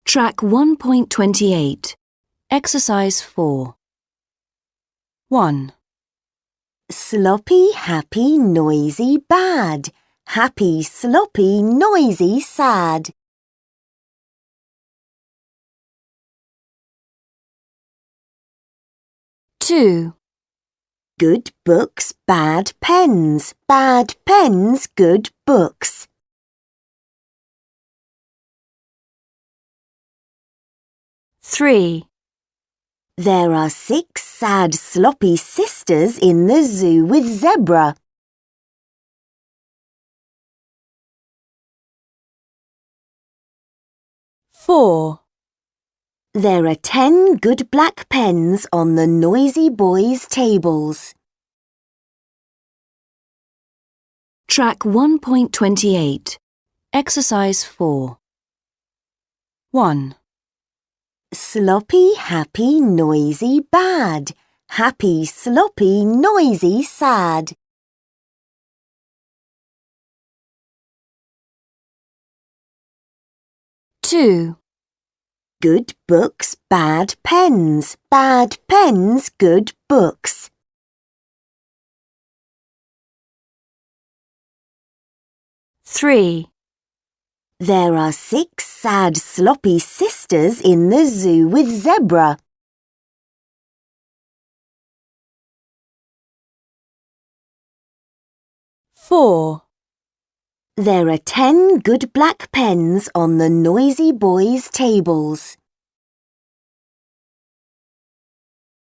Track 1.28. Exercise 4. 1. Sloppy, happy, noisy, bad. Happy, sloppy, noisy, sad. 2. Good books, bad pens. Bad pens, good books. 3. There are 6 sad, sloppy sisters in the zoo with zebra. 4. There are 10 good black pens on the noisy boys' tables. Track 1.28. Exercise 4. 1. Sloppy, happy, noisy, bad. Happy, sloppy, noisy, sad. 2. Good books, bad pens. Bad pens, good books. 3. There are 6 sad, sloppy sisters in the zoo with zebra. 4. There are 10 good black pens on the noisy boys' tables.